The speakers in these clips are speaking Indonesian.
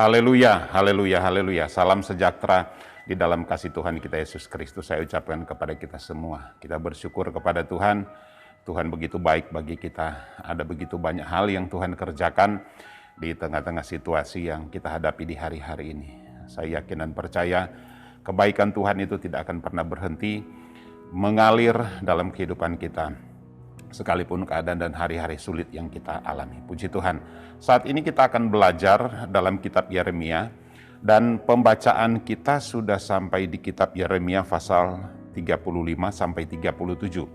Haleluya, haleluya, haleluya. Salam sejahtera di dalam kasih Tuhan kita Yesus Kristus. Saya ucapkan kepada kita semua. Kita bersyukur kepada Tuhan. Tuhan begitu baik bagi kita. Ada begitu banyak hal yang Tuhan kerjakan di tengah-tengah situasi yang kita hadapi di hari-hari ini. Saya yakin dan percaya kebaikan Tuhan itu tidak akan pernah berhenti mengalir dalam kehidupan kita, sekalipun keadaan dan hari-hari sulit yang kita alami. Puji Tuhan. Saat ini kita akan belajar dalam kitab Yeremia, dan pembacaan kita sudah sampai di kitab Yeremia pasal 35 sampai 37.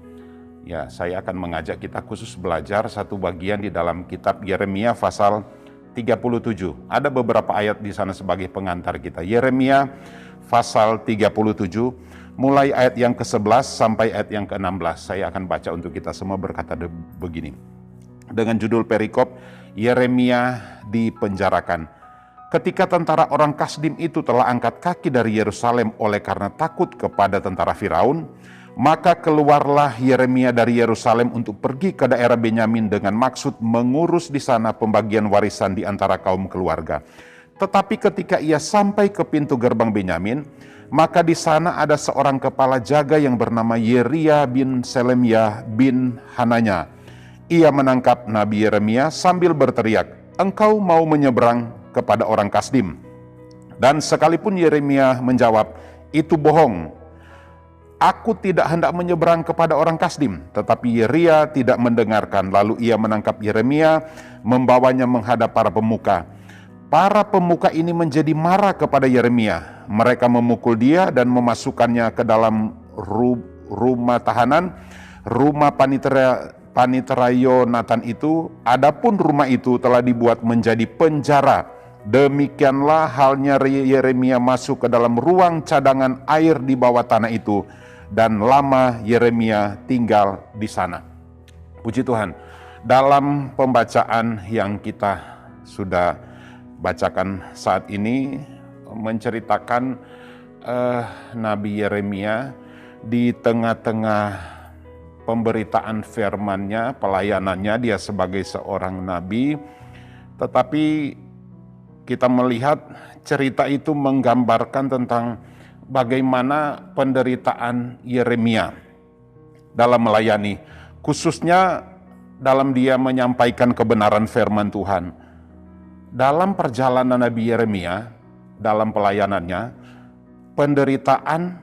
Ya, saya akan mengajak kita khusus belajar satu bagian di dalam kitab Yeremia pasal 37. Ada beberapa ayat di sana sebagai pengantar kita. Yeremia pasal 37, mulai ayat yang ke-11 sampai ayat yang ke-16. Saya akan baca untuk kita semua, berkata begini. Dengan judul perikop, Yeremia dipenjarakan. Ketika tentara orang Kasdim itu telah angkat kaki dari Yerusalem oleh karena takut kepada tentara Firaun, maka keluarlah Yeremia dari Yerusalem untuk pergi ke daerah Benyamin dengan maksud mengurus di sana pembagian warisan di antara kaum keluarga. Tetapi ketika ia sampai ke pintu gerbang Benyamin, maka di sana ada seorang kepala jaga yang bernama Yeria bin Selemyah bin Hananya. Ia menangkap Nabi Yeremia sambil berteriak, "Engkau mau menyeberang kepada orang Kasdim?" Dan sekalipun Yeremia menjawab, "Itu bohong. Aku tidak hendak menyeberang kepada orang Kasdim." Tetapi Yeria tidak mendengarkan. Lalu ia menangkap Yeremia, membawanya menghadap para pemuka. Para pemuka ini menjadi marah kepada Yeremia. Mereka memukul dia dan memasukkannya ke dalam rumah tahanan, rumah panitera Yonatan itu. Adapun rumah itu telah dibuat menjadi penjara. Demikianlah halnya Yeremia masuk ke dalam ruang cadangan air di bawah tanah itu, dan lama Yeremia tinggal di sana. Puji Tuhan. Dalam pembacaan yang kita sudah bacakan saat ini menceritakan Nabi Yeremia di tengah-tengah pemberitaan firman-Nya, pelayanannya, dia sebagai seorang nabi. Tetapi kita melihat cerita itu menggambarkan tentang bagaimana penderitaan Yeremia dalam melayani, khususnya dalam dia menyampaikan kebenaran firman Tuhan. Dalam perjalanan Nabi Yeremia, dalam pelayanannya, penderitaan,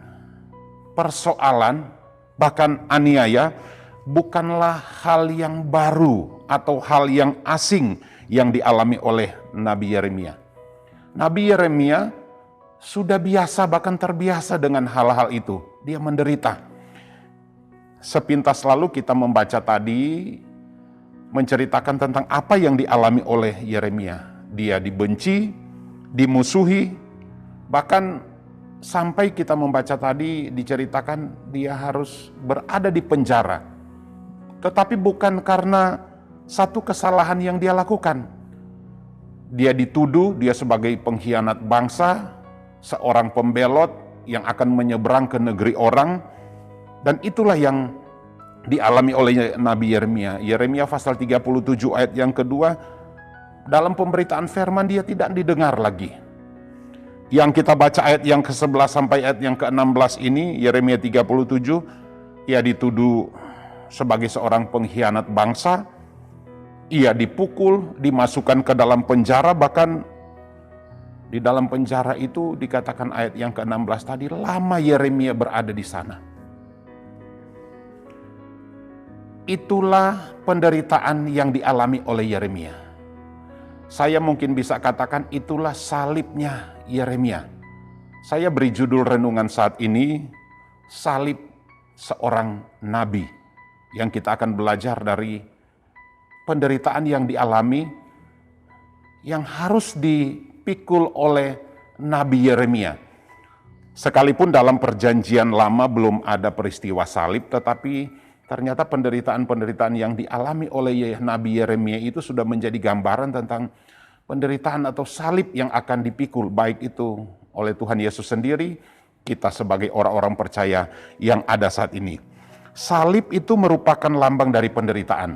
persoalan, bahkan aniaya bukanlah hal yang baru atau hal yang asing yang dialami oleh Nabi Yeremia. Nabi Yeremia sudah biasa, bahkan terbiasa dengan hal-hal itu. Dia menderita. Sepintas lalu kita membaca tadi menceritakan tentang apa yang dialami oleh Yeremia. Dia dibenci, dimusuhi, bahkan sampai kita membaca tadi diceritakan dia harus berada di penjara. Tetapi bukan karena satu kesalahan yang dia lakukan. Dia dituduh dia sebagai pengkhianat bangsa, seorang pembelot yang akan menyeberang ke negeri orang. Dan itulah yang dialami oleh Nabi Yeremia. Yeremia pasal 37 ayat yang kedua, dalam pemberitaan firman dia tidak didengar lagi. Yang kita baca ayat yang ke-11 sampai ayat yang ke-16 ini, Yeremia 37, ia dituduh sebagai seorang pengkhianat bangsa. Ia dipukul, dimasukkan ke dalam penjara, bahkan di dalam penjara itu dikatakan ayat yang ke-16 tadi, lama Yeremia berada di sana. Itulah penderitaan yang dialami oleh Yeremia. Saya mungkin bisa katakan itulah salibnya Yeremia. Saya beri judul renungan saat ini, salib seorang nabi, yang kita akan belajar dari penderitaan yang dialami, yang harus dipikul oleh Nabi Yeremia. Sekalipun dalam perjanjian lama belum ada peristiwa salib, tetapi ternyata penderitaan-penderitaan yang dialami oleh Nabi Yeremia itu sudah menjadi gambaran tentang penderitaan atau salib yang akan dipikul, baik itu oleh Tuhan Yesus sendiri, kita sebagai orang-orang percaya yang ada saat ini. Salib itu merupakan lambang dari penderitaan.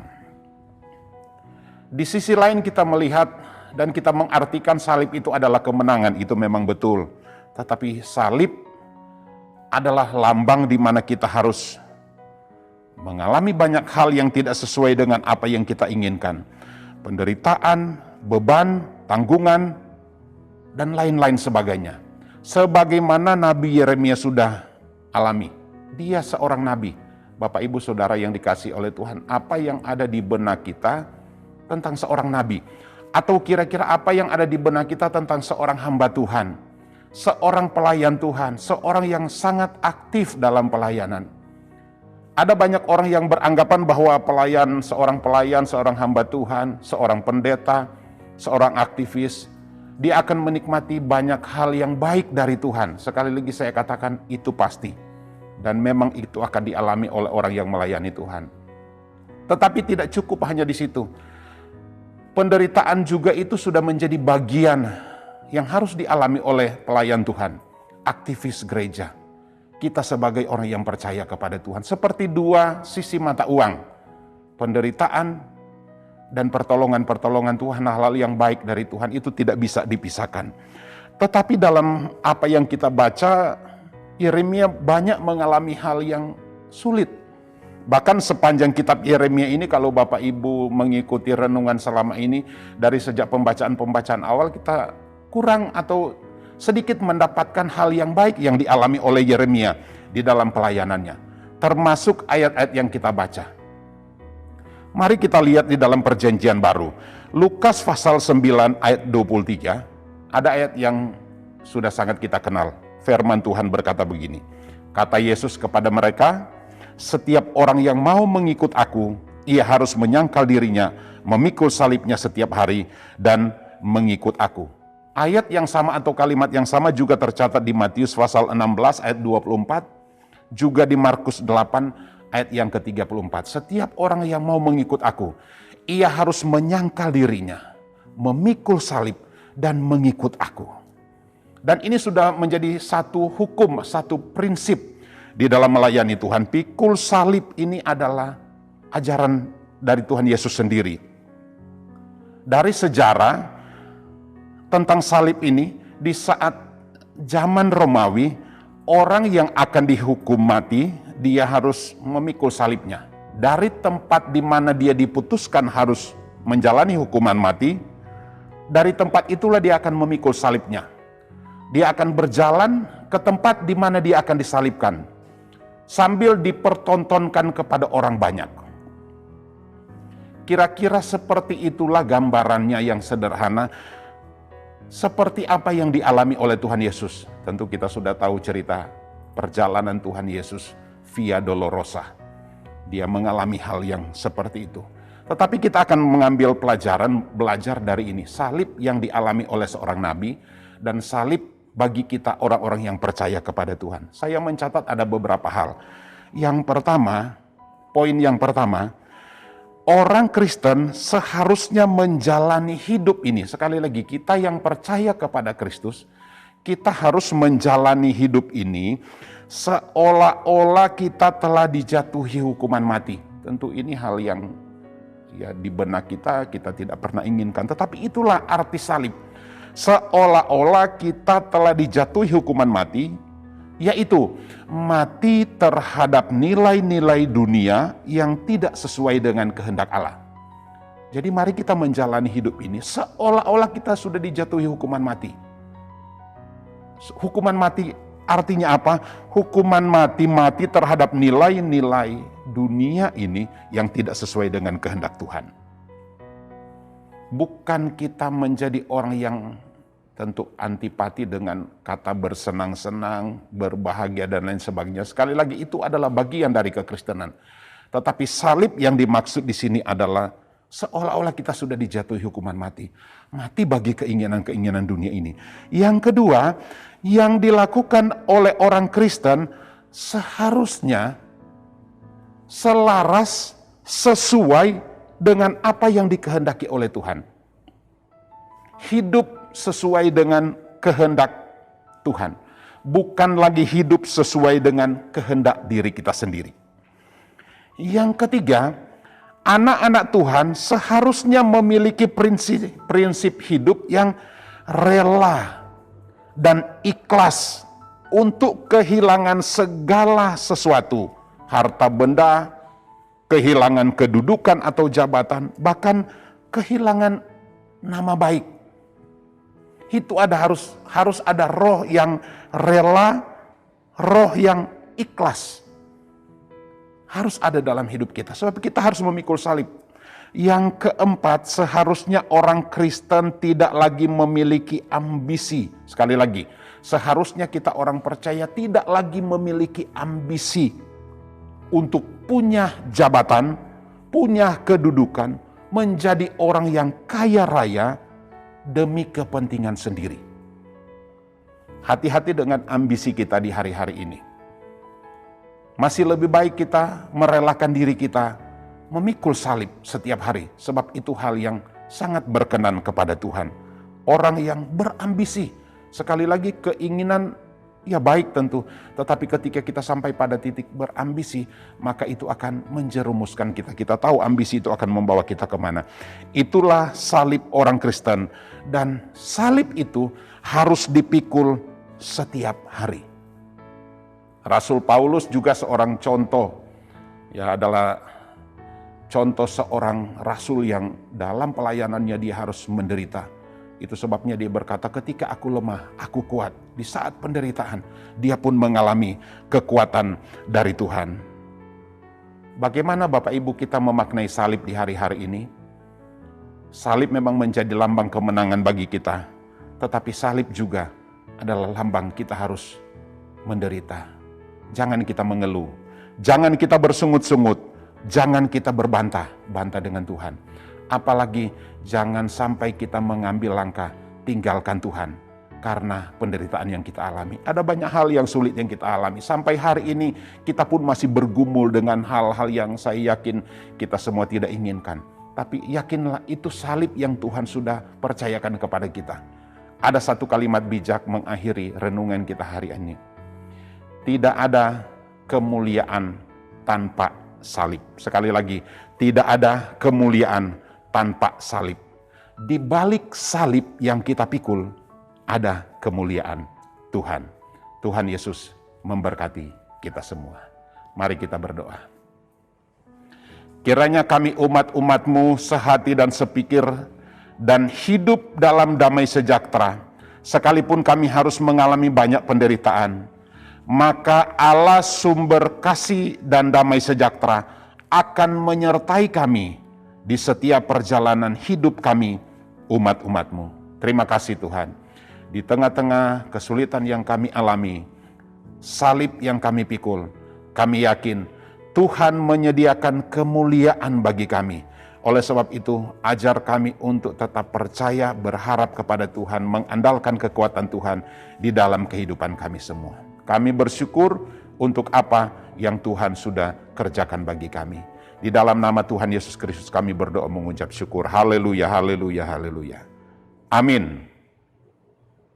Di sisi lain kita melihat dan kita mengartikan salib itu adalah kemenangan, itu memang betul. Tetapi salib adalah lambang di mana kita harus mengalami banyak hal yang tidak sesuai dengan apa yang kita inginkan. Penderitaan, beban, tanggungan, dan lain-lain sebagainya. Sebagaimana Nabi Yeremia sudah alami. Dia seorang nabi. Bapak Ibu Saudara yang dikasihi oleh Tuhan, apa yang ada di benak kita tentang seorang nabi? Atau kira-kira apa yang ada di benak kita tentang seorang hamba Tuhan? Seorang pelayan Tuhan, seorang yang sangat aktif dalam pelayanan. Ada banyak orang yang beranggapan bahwa seorang pelayan, seorang hamba Tuhan, seorang pendeta, seorang aktivis, dia akan menikmati banyak hal yang baik dari Tuhan. Sekali lagi saya katakan itu pasti. Dan memang itu akan dialami oleh orang yang melayani Tuhan. Tetapi tidak cukup hanya di situ. Penderitaan juga itu sudah menjadi bagian yang harus dialami oleh pelayan Tuhan, aktivis gereja. Kita sebagai orang yang percaya kepada Tuhan, seperti dua sisi mata uang. Penderitaan dan pertolongan-pertolongan Tuhan, hal-hal yang baik dari Tuhan itu tidak bisa dipisahkan. Tetapi dalam apa yang kita baca, Yeremia banyak mengalami hal yang sulit. Bahkan sepanjang kitab Yeremia ini, kalau Bapak Ibu mengikuti renungan selama ini, dari sejak pembacaan awal kita kurang atau sedikit mendapatkan hal yang baik yang dialami oleh Yeremia di dalam pelayanannya. Termasuk ayat-ayat yang kita baca. Mari kita lihat di dalam perjanjian baru. Lukas pasal 9 ayat 23, ada ayat yang sudah sangat kita kenal. Firman Tuhan berkata begini, kata Yesus kepada mereka, setiap orang yang mau mengikut aku, ia harus menyangkal dirinya, memikul salibnya setiap hari, dan mengikut aku. Ayat yang sama atau kalimat yang sama juga tercatat di Matius pasal 16 ayat 24, juga di Markus 8 ayat yang ke-34. Setiap orang yang mau mengikut aku, ia harus menyangkal dirinya, memikul salib, dan mengikut aku. Dan ini sudah menjadi satu hukum, satu prinsip di dalam melayani Tuhan. Pikul salib ini adalah ajaran dari Tuhan Yesus sendiri. Dari sejarah tentang salib ini, di saat zaman Romawi, orang yang akan dihukum mati, dia harus memikul salibnya. Dari tempat di mana dia diputuskan harus menjalani hukuman mati, dari tempat itulah dia akan memikul salibnya. Dia akan berjalan ke tempat di mana dia akan disalibkan, sambil dipertontonkan kepada orang banyak. Kira-kira seperti itulah gambarannya yang sederhana, seperti apa yang dialami oleh Tuhan Yesus. Tentu kita sudah tahu cerita perjalanan Tuhan Yesus Via Dolorosa. Dia mengalami hal yang seperti itu. Tetapi kita akan mengambil pelajaran, belajar dari ini. Salib yang dialami oleh seorang nabi, dan salib bagi kita orang-orang yang percaya kepada Tuhan. Saya mencatat ada beberapa hal. Yang pertama, poin yang pertama, orang Kristen seharusnya menjalani hidup ini. Sekali lagi, kita yang percaya kepada Kristus, kita harus menjalani hidup ini seolah-olah kita telah dijatuhi hukuman mati. Tentu ini hal yang ya di benak kita tidak pernah inginkan. Tetapi itulah arti salib. Seolah-olah kita telah dijatuhi hukuman mati, yaitu mati terhadap nilai-nilai dunia yang tidak sesuai dengan kehendak Allah. Jadi mari kita menjalani hidup ini seolah-olah kita sudah dijatuhi hukuman mati. Hukuman mati artinya apa? Hukuman mati terhadap nilai-nilai dunia ini yang tidak sesuai dengan kehendak Tuhan. Bukan kita menjadi orang yang tentu antipati dengan kata bersenang-senang, berbahagia, dan lain sebagainya. Sekali lagi, itu adalah bagian dari kekristenan. Tetapi salib yang dimaksud di sini adalah seolah-olah kita sudah dijatuhi hukuman mati. Mati bagi keinginan-keinginan dunia ini. Yang kedua, yang dilakukan oleh orang Kristen seharusnya selaras, sesuai dengan apa yang dikehendaki oleh Tuhan. Hidup sesuai dengan kehendak Tuhan. Bukan lagi hidup sesuai dengan kehendak diri kita sendiri. Yang ketiga, anak-anak Tuhan seharusnya memiliki prinsip hidup yang rela dan ikhlas untuk kehilangan segala sesuatu, harta benda, kehilangan kedudukan atau jabatan, bahkan kehilangan nama baik. Itu harus ada roh yang rela, roh yang ikhlas. Harus ada dalam hidup kita, sebab kita harus memikul salib. Yang keempat, seharusnya orang Kristen tidak lagi memiliki ambisi. Sekali lagi, seharusnya kita orang percaya tidak lagi memiliki ambisi untuk punya jabatan, punya kedudukan, menjadi orang yang kaya raya demi kepentingan sendiri. Hati-hati dengan ambisi kita di hari-hari ini. Masih lebih baik kita merelakan diri kita memikul salib setiap hari, sebab itu hal yang sangat berkenan kepada Tuhan. Orang yang berambisi, sekali lagi keinginan ya baik tentu, tetapi ketika kita sampai pada titik berambisi, maka itu akan menjerumuskan kita. Kita tahu ambisi itu akan membawa kita kemana. Itulah salib orang Kristen, dan salib itu harus dipikul setiap hari. Rasul Paulus juga seorang contoh, ya adalah contoh seorang rasul yang dalam pelayanannya dia harus menderita. Itu sebabnya dia berkata, ketika aku lemah, aku kuat. Di saat penderitaan, dia pun mengalami kekuatan dari Tuhan. Bagaimana Bapak Ibu kita memaknai salib di hari-hari ini? Salib memang menjadi lambang kemenangan bagi kita. Tetapi salib juga adalah lambang kita harus menderita. Jangan kita mengeluh. Jangan kita bersungut-sungut. Jangan kita berbantah dengan Tuhan. Apalagi jangan sampai kita mengambil langkah tinggalkan Tuhan karena penderitaan yang kita alami. Ada banyak hal yang sulit yang kita alami. Sampai hari ini kita pun masih bergumul dengan hal-hal yang saya yakin kita semua tidak inginkan. Tapi yakinlah itu salib yang Tuhan sudah percayakan kepada kita. Ada satu kalimat bijak mengakhiri renungan kita hari ini. Tidak ada kemuliaan tanpa salib. Sekali lagi, tidak ada kemuliaan tanpa salib. Di balik salib yang kita pikul, ada kemuliaan Tuhan. Tuhan Yesus memberkati kita semua. Mari kita berdoa. Kiranya kami umat-umat-Mu sehati dan sepikir dan hidup dalam damai sejahtera, sekalipun kami harus mengalami banyak penderitaan. Maka Allah sumber kasih dan damai sejahtera akan menyertai kami di setiap perjalanan hidup kami, umat-umat-Mu. Terima kasih Tuhan. Di tengah-tengah kesulitan yang kami alami, salib yang kami pikul, kami yakin Tuhan menyediakan kemuliaan bagi kami. Oleh sebab itu, ajar kami untuk tetap percaya, berharap kepada Tuhan, mengandalkan kekuatan Tuhan di dalam kehidupan kami semua. Kami bersyukur untuk apa yang Tuhan sudah kerjakan bagi kami. Di dalam nama Tuhan Yesus Kristus kami berdoa mengucap syukur. Haleluya, haleluya, haleluya. Amin.